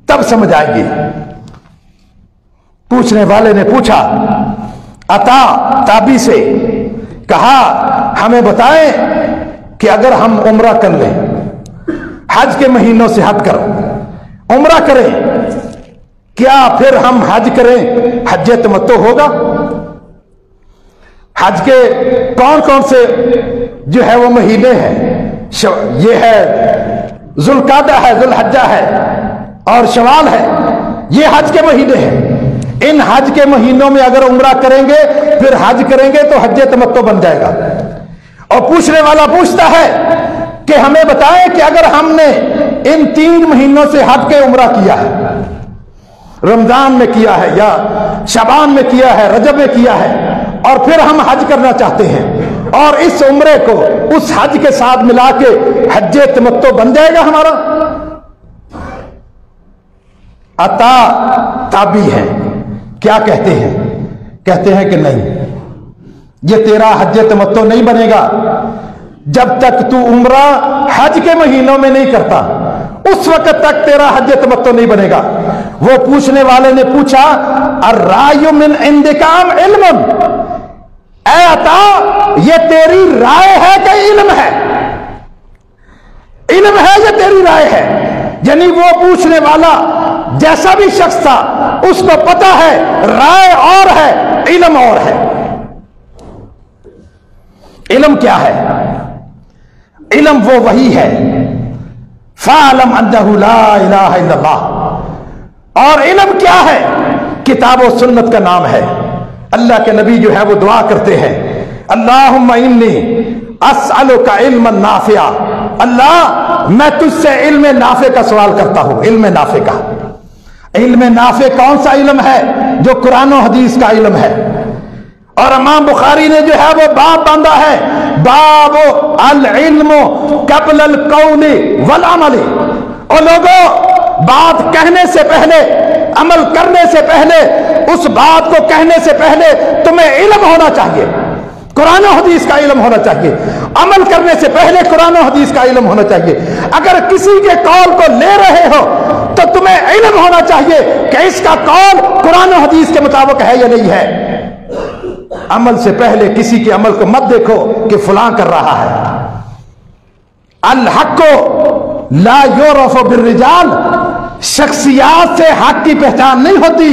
تب سمجھ آئے گی. پوچھنے والے نے پوچھا عطا تابی سے، کہا ہمیں بتائیں کہ اگر ہم عمرہ کر لیں، حج کے مہینوں سے ہٹ کر عمرہ کریں، کیا پھر ہم حج کریں حج تمتع ہوگا؟ حج کے کون کون سے جو ہے وہ مہینے ہیں؟ یہ ہے ذوالقعدہ ہے، ذوالحجہ ہے، اور شوال ہے، یہ حج کے مہینے ہیں. ان حج کے مہینوں میں اگر عمرہ کریں گے پھر حج کریں گے تو حج تمتع بن جائے گا. اور پوچھنے والا پوچھتا ہے کہ ہمیں بتائیں کہ اگر ہم نے ان 3 مہینوں سے حج کے عمرہ کیا ہے، رمضان میں کیا ہے یا شعبان میں کیا ہے، رجب میں کیا ہے، اور پھر ہم حج کرنا چاہتے ہیں اور اس عمرے کو اس حج کے ساتھ ملا کے حج تمتع بن جائے گا ہمارا؟ عطا تابی ہے، کیا کہتے ہیں؟ کہتے ہیں کہ نہیں، یہ تیرا حج تمتع نہیں بنے گا جب تک تو عمرہ حج کے مہینوں میں نہیں کرتا، اس وقت تک تیرا حج تمتع نہیں بنے گا. وہ پوچھنے والے نے پوچھا الرائے من عندک ام علم، اے عطا یہ تیری رائے ہے کہ علم ہے؟ علم ہے یا تیری رائے ہے؟ یعنی وہ پوچھنے والا جیسا بھی شخص تھا اس کو پتا ہے رائے اور ہے، علم اور ہے. علم کیا ہے؟ علم وہ وہی ہے، فَاعْلَمْ أَنَّهُ لَا إِلَٰهَ إِلَّا اللَّهُ. اور علم کیا ہے؟ کتاب و سنت کا نام ہے. اللہ کے نبی جو ہے وہ دعا کرتے ہیں اللہم انی اسألک علما نافعا، اللہ میں تجھ سے علم نافع کا سوال کرتا ہوں. علم نافع کا، علم نافع کون سا علم ہے؟ جو قرآن و حدیث کا علم ہے. اور امام بخاری نے جو ہے وہ باب باندھا ہے، باب العلم قبل القول والعمل. اور لوگوں، بات کہنے سے پہلے، عمل کرنے سے پہلے، اس بات کو کہنے سے پہلے تمہیں علم ہونا چاہیے، قرآن و حدیث کا علم ہونا چاہیے. عمل کرنے سے پہلے قرآن و حدیث کا علم ہونا چاہیے. اگر کسی کے قول کو لے رہے ہو تو تمہیں علم ہونا چاہیے کہ اس کا قول قرآن و حدیث کے مطابق ہے یا نہیں ہے. عمل سے پہلے کسی کے عمل کو مت دیکھو کہ فلاں کر رہا ہے. الحق لا یعرف بالرجال، شخصیات سے حق کی پہچان نہیں ہوتی.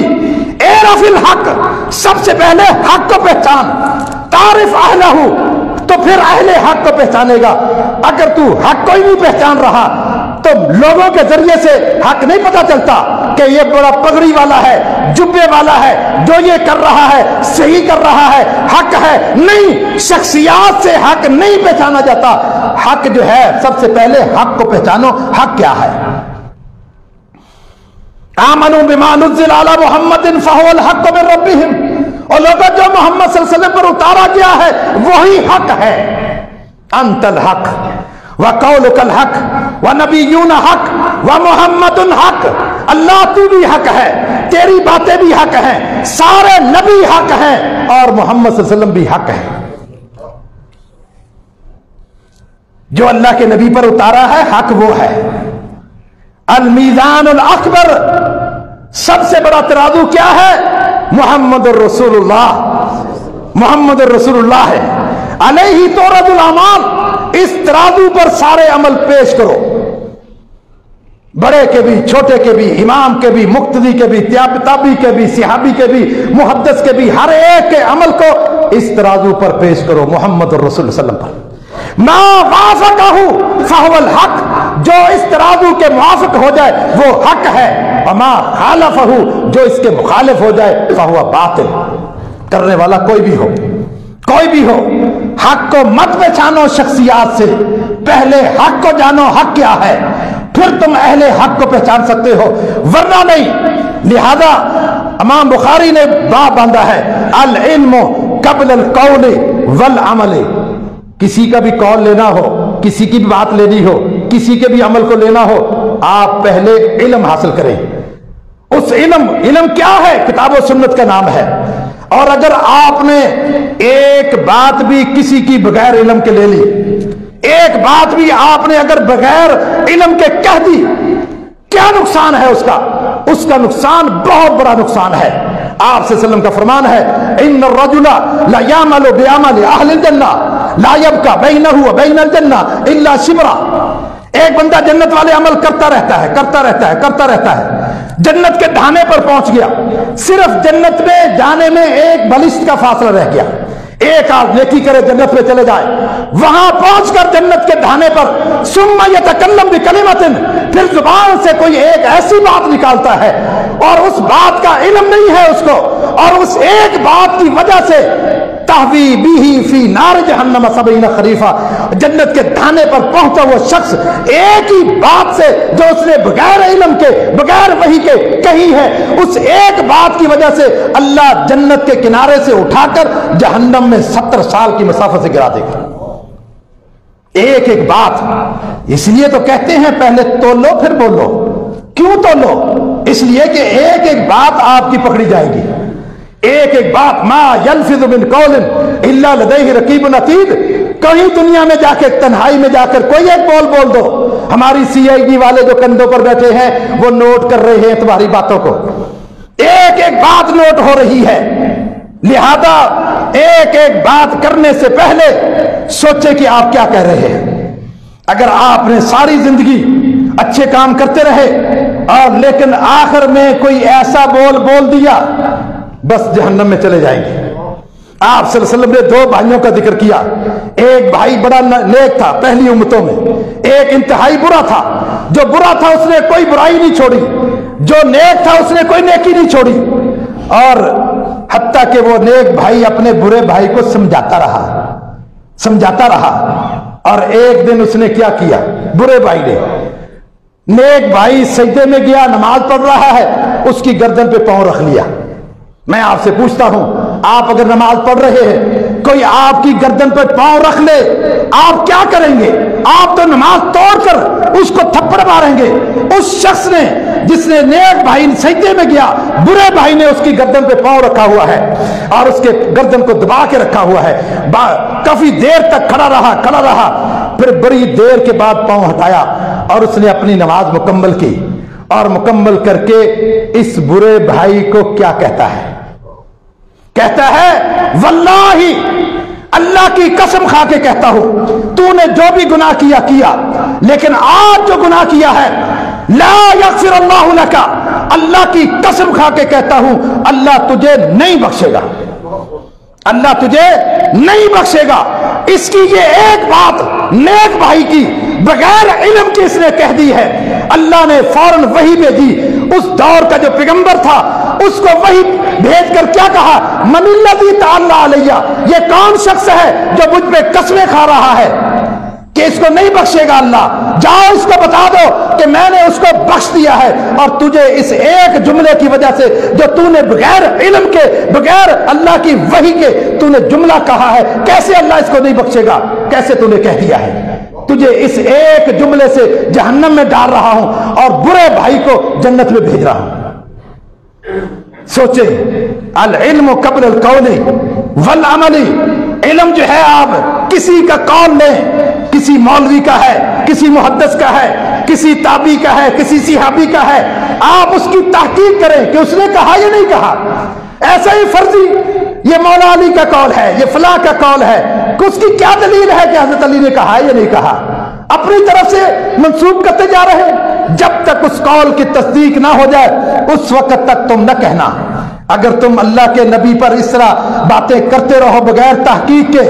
اعرف الحق، سب سے پہلے حق کو پہچان. تعرف اہلہ، تو پھر اہل حق کو پہچانے گا. اگر تو حق کو ہی نہیں پہچان رہا تو لوگوں کے ذریعے سے حق نہیں پتا چلتا کہ یہ بڑا پگڑی والا ہے، جبے والا ہے، جو یہ کر رہا ہے صحیح کر رہا ہے، حق ہے. نہیں، شخصیات سے حق نہیں پہچانا جاتا. حق جو ہے سب سے پہلے حق کو پہچانو. حق کیا ہے؟ آمنوا بما نزل علی محمد فہو الحق من ربہم. اور لوگوں، جو محمد صلی اللہ علیہ وسلم پر اتارا گیا ہے وہی حق ہے. انت الحق وقولک الحق ونبیون حق ومحمد حق. اللہ تو بھی حق ہے، تیری باتیں بھی حق ہیں، سارے نبی حق ہیں، اور محمد صلی اللہ علیہ وسلم بھی حق ہے. جو اللہ کے نبی پر اتارا ہے حق وہ ہے. المیزان الاکبر، سب سے بڑا ترازو کیا ہے؟ محمد الرسول اللہ. محمد الرسول اللہ ہے. علیہ تورد الاعمال، اس ترازو پر سارے عمل پیش کرو، بڑے کے بھی، چھوٹے کے بھی، امام کے بھی، مقتدی کے بھی، تابعی کے بھی، صحابی کے بھی، محدث کے بھی، ہر ایک کے عمل کو اس ترازو پر پیش کرو محمد الرسول صلی اللہ علیہ وسلم پر. ما وافقہ فہو الحق، جو اس ترازو کے موافق ہو جائے وہ حق ہے. وما خالفہ، جو اس کے مخالف ہو جائے فہو باطل. کرنے والا کوئی بھی ہو، کوئی بھی ہو، حق کو مت پہچانو شخصیات سے، پہلے حق کو جانو حق کیا ہے، پھر تم اہل حق کو پہچان سکتے ہو، ورنہ نہیں. لہذا امام بخاری نے باب باندھا ہے العلم قبل القول والعمل. کسی کا بھی قول لینا ہو، کسی کی بھی بات لینی ہو، کسی کے بھی عمل کو لینا ہو، آپ پہلے علم حاصل کریں. اس علم کیا ہے؟ کتاب و سنت کا نام ہے. اور اگر آپ نے ایک بات بھی کسی کی بغیر علم کے لے لی، ایک بات بھی آپ نے اگر بغیر علم کے کہہ دی، کیا نقصان ہے اس کا؟ اس کا نقصان بہت بڑا نقصان ہے. آپ صلی اللہ علیہ وسلم کا فرمان ہے ان الرجل لا يعمل بعمل اہل الجنہ لا يبقى بینہ وبین الجنہ الا شبرا. ایک بندہ جنت والے عمل کرتا رہتا ہے، جنت کے ڈھانے پر پہنچ گیا، صرف جنت میں جانے میں ایک بلشت کا فاصلہ رہ گیا، एक आध नेकी करे जन्नत में चले जाए, वहां पहुंचकर जन्नत के ढाने पर सुम्मा यतकल्लम बिकलिमतिन, फिर जुबान से कोई एक ऐसी बात निकालता है और उस बात का इल्म नहीं है उसको, और उस एक बात की वजह से तहवी बिही फी नार जहन्नम सबईना खरीफा, जन्नत के ढाने पर पहुंचा हुआ शख्स एक ही बात से जो उसने बगैर इल्म के बगैर वही के कही है, उस एक बात की वजह से अल्लाह जन्नत के किनारे से उठाकर जहन्नम में 70 साल की मसाफत से गिरा देगा। एक एक बात। इसलिए तो कहते हैं पहले तोलो फिर बोलो। क्यों तोलो? इसलिए कि एक एक बात आपकी पकड़ी जाएगी। एक एक बात, मा यल्फिज़ु मिन कौलिन इल्ला लदैहि रकीबुन अतीद, कहीं दुनिया में जाकर तन्हाई में जाकर कोई एक बोल दो, हमारी CID वाले जो कंधों पर बैठे हैं वो नोट कर रहे हैं तुम्हारी बातों को। एक एक बात नोट हो रही है। लिहाजा एक एक बात करने से पहले सोचे कि आप क्या कह रहे हैं। अगर आपने सारी जिंदगी अच्छे काम करते रहे और लेकिन आखिर में कोई ऐसा बोल दिया, बस जहन्नम में चले जाएंगे। आप सल्लल्लाहु अलैहि वसल्लम ने 2 भाइयों का जिक्र किया। एक भाई बड़ा नेक था पहली उम्मतों में, एक इंतहाई बुरा था। जो बुरा था उसने कोई बुराई नहीं छोड़ी, जो नेक था उसने कोई नेकी नहीं छोड़ी, और हत्ता कि वो नेक भाई अपने बुरे भाई को समझाता रहा। और एक दिन उसने क्या किया, बुरे भाई ने, नेक भाई सजदे में गया, नमाज पढ़ रहा है, उसकी गर्दन पे पांव रख लिया। मैं आपसे पूछता हूं, आप अगर नमाज पढ़ रहे हैं, कोई आपकी गर्दन पर पांव रख ले, आप क्या करेंगे? आप तो नमाज तोड़कर उसको थप्पड़ मारेंगे। उस शख्स ने, जिसने नेक भाई सजदे में गया, बुरे भाई ने उसकी गर्दन पे पांव रखा हुआ है और उसके गर्दन को दबा के रखा हुआ है। काफी देर तक खड़ा रहा, फिर बड़ी देर के बाद पांव हटाया और उसने अपनी नमाज मुकम्मल की। और मुकम्मल करके इस बुरे भाई को क्या कहता है? कहता है, वल्लाही, अल्लाह की कसम खा के कहता हूं, तूने जो भी गुनाह किया, लेकिन आज जो गुनाह किया है, ला यग़फ़िरुल्लाहु लका, अल्लाह की कसम खा के कहता हूं, अल्लाह तुझे नहीं बख्शेगा, अल्लाह तुझे नहीं बख्शेगा। इसकी ये एक बात नेक भाई की बगैर इल्म के इसने कह दी है। अल्लाह ने फौरन वही भेजी। उस दौर का जो पैगंबर था उसको वही भेजकर क्या कहा, मनिल्लज़ी तअल्ला अलैया, ये कौन शख्स है जो मुझ पे कसमें खा रहा है कि इसको नहीं बख्शेगा अल्लाह? जाओ इसको बता दो कि मैंने उसको बख्श दिया है, और तुझे इस एक जुमले की वजह से जो तूने बगैर इल्म के बगैर अल्लाह की वही के तूने जुमला कहा है, कैसे अल्लाह इसको नहीं बख्शेगा? कैसे तूने कह दिया है? तुझे इस एक जुमले से जहन्नम में डाल रहा हूं और बुरे भाई को जन्नत में भेज रहा हूं। सोचे, अल इल्म कब्ल अल कौली वल अमली, इल्म जो है आप किसी का कौल लें, किसी मौलवी का है, किसी मुहद्दिस का है, किसी ताबी का है, किसी सिहाबी का है, आप उसकी तहकीक करें कि उसने कहा या नहीं कहा। ऐसा ही फर्जी ये मौला अली का कौल है, ये फलां का कौल है, कि उसकी क्या दलील है कि हजरत अली ने कहा या नहीं कहा? अपनी तरफ से मंसूब करते जा रहे हैं। जब तक उस कौल की तस्दीक ना हो जाए उस वक्त तक तुम न कहना। अगर तुम अल्लाह के नबी पर इस तरह बातें करते रहो बगैर तहकीक के,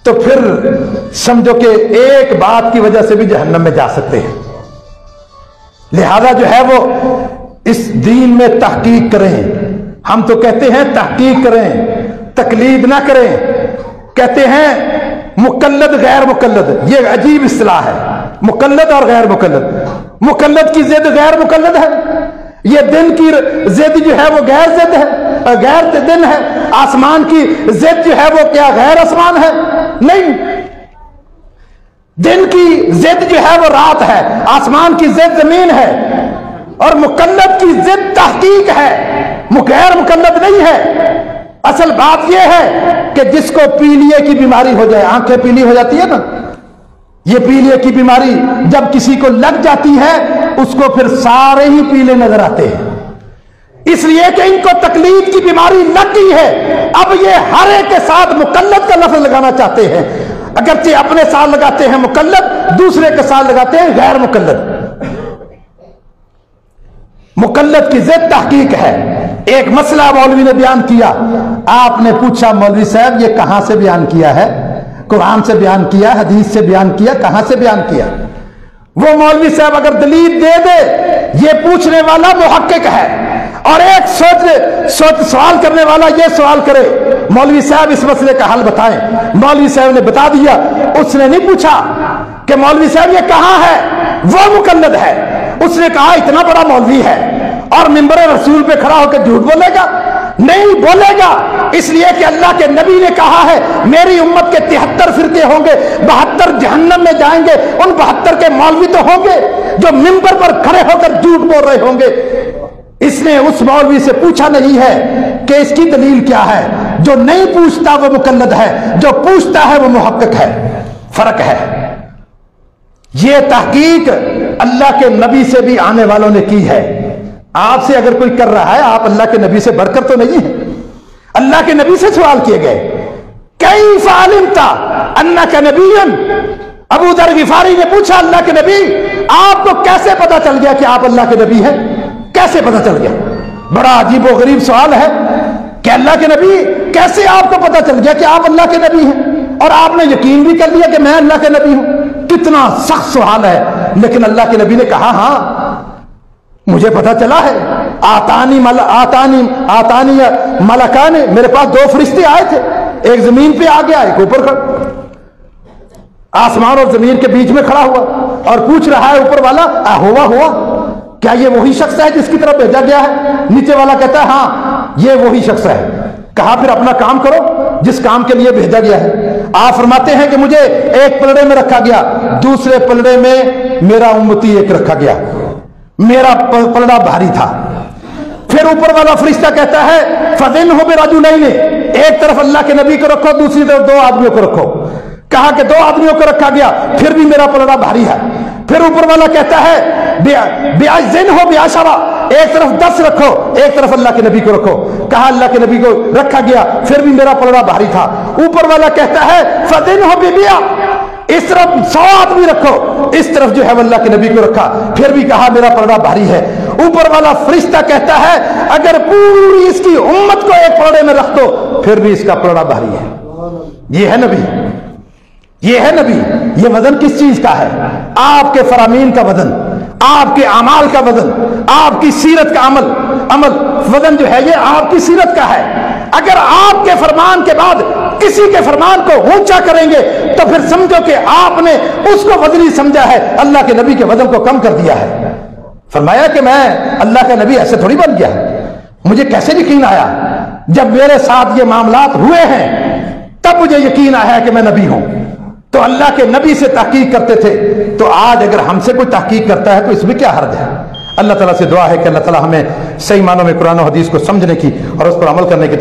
तो फिर समझो कि एक बात की वजह से भी जहन्नम में जा सकते हैं। लिहाजा जो है वो इस दीन में तहकीक करें। हम तो कहते हैं तहकीक करें, तकलीद ना करें। कहते हैं मुकल्लद गैर मुकल्लद, ये अजीब इस्तिलाह है, मुकल्लद और गैर मुकल्लद। मुकल्लद की जिद गैर मुकल्लद है, ये दिन की जिद जो है वो गैर जिद है, गैर दिन है। आसमान की जिद जो है वो क्या गैर आसमान है? नहीं, दिन की जिद जो है वो रात है, आसमान की जिद जमीन है। और मुकल्लद की जिद तहकीक है, गैर मुकल्लद नहीं है। असल बात यह है कि जिसको पीलिए की बीमारी हो जाए, आंखें पीली हो जाती है ना, ये पीलिए की बीमारी जब किसी को लग जाती है उसको फिर सारे ही पीले नजर आते हैं, इसलिए कि इनको तकलीफ की बीमारी लग गई है। अब ये हर एक के साथ मुकल्लद का लफ्ज लगाना चाहते हैं, अगरचे अपने साथ लगाते हैं मुकल्लद, दूसरे के साथ लगाते हैं गैर मुकल्लद। मुकल्लद की जिद तहकीक है, ایک مسئلہ मौलवी ने बयान किया, आपने पूछा मौलवी साहब ये कहां से बयान किया है? कुरान से बयान किया, हदीस से बयान किया, कहां से बयान किया? वो मौलवी साहब अगर दलील दे दे, ये पूछने वाला मुहक्किक है, और एक सोच सवाल करने वाला ये सवाल करे मौलवी साहब इस मसले का हल बताएं। मौलवी साहब ने बता दिया, उसने नहीं पूछा कि मौलवी साहब ये कहां है, वो मुकल्लद है। उसने कहा इतना बड़ा मौलवी है और मिंबर रसूल पे खड़ा होकर झूठ बोलेगा? नहीं बोलेगा, इसलिए कि अल्लाह के नबी ने कहा है मेरी उम्मत के 73 फिरके होंगे, 72 जहन्नम में जाएंगे। उन 72 के मौलवी तो होंगे जो मिंबर पर खड़े होकर झूठ बोल रहे होंगे। इसने उस मौलवी से पूछा नहीं है कि इसकी दलील क्या है। जो नहीं पूछता वो मुकल्लद है, जो पूछता है वो मुहक्किक है। फर्क है। ये तहकीक अल्लाह के नबी से भी आने वालों ने की है। आपसे अगर कोई कर रहा है, आप अल्लाह के नबी से बढ़कर तो नहीं है। अल्लाह के नबी से सवाल किए गए, कैफ़ अलिमता अन्नका नबिय्युन। अबू दर गिफारी ने पूछा अल्लाह के नबी, आपको कैसे पता चल गया कि आप अल्लाह के नबी हैं? कैसे पता चल गया? बड़ा अजीब और गरीब सवाल है कि अल्लाह के नबी, कैसे आपको पता चल गया कि आप अल्लाह के नबी हैं और आपने यकीन भी कर लिया कि मैं अल्लाह के नबी हूं? कितना सख्त सवाल है। लेकिन अल्लाह के नबी ने कहा, हां मुझे पता चला है। आतानी मलकाने, मेरे पास 2 फरिश्ते आए थे, एक जमीन पे आ गया, एक ऊपर आसमान और जमीन के बीच में खड़ा हुआ और पूछ रहा है ऊपर वाला, हुआ क्या ये वही शख्स है जिसकी तरफ भेजा गया है? नीचे वाला कहता है हां ये वही शख्स है। कहा फिर अपना काम करो जिस काम के लिए भेजा गया है। आप फरमाते हैं कि मुझे एक पलड़े में रखा गया, दूसरे पलड़े में मेरा उम्मती एक रखा गया, मेरा पलड़ा भारी था। फिर ऊपर वाला फरिश्ता कहता है फदिन हो बिरजुलैन, एक तरफ अल्लाह के नबी को रखो, दूसरी तरफ 2 आदमियों को रखो। कहा कि 2 आदमियों को रखा गया, फिर भी मेरा पलड़ा भारी है। फिर ऊपर वाला कहता है बिअज़िन हो बिअशरा, एक तरफ 10 रखो, एक तरफ अल्लाह के नबी को रखो। कहा अल्लाह के नबी को रखा गया, फिर भी मेरा पलड़ा भारी था। ऊपर वाला कहता है फदिन हो बिबिया, इस तरफ 100 आदमी रखो, इस तरफ जो है अल्लाह के नबी को रखा, फिर भी कहा मेरा पलड़ा भारी है। ऊपर वाला फरिश्ता कहता है अगर पूरी इसकी उम्मत को एक पलड़े में रख दो, फिर भी इसका पलड़ा भारी है। ये है नबी, ये है नबी। ये वजन किस चीज का है? आपके फरामीन का वजन, आपके अमाल का वजन, आपकी सीरत का अमल वजन जो है ये आपकी सीरत का है। अगर आपके फरमान के बाद किसी के फरमान को ऊंचा करेंगे तो फिर समझो कि आपने उसको वजनी समझा है, अल्लाह के नबी के वजन को कम कर दिया है। फरमाया कि मैं अल्लाह का नबी ऐसे थोड़ी बन गया। मुझे कैसे यकीन आया? जब मेरे साथ ये मामलात हुए हैं तब मुझे यकीन आया कि मैं नबी हूं। तो अल्लाह के नबी से तहकीक करते थे, तो आज अगर हमसे कोई तहकीक करता है तो इसमें क्या हर्ज है? अल्लाह ताला से दुआ है कि अल्लाह ताला हमें सही मानों में कुरान और हदीस को समझने की और उस पर अमल करने की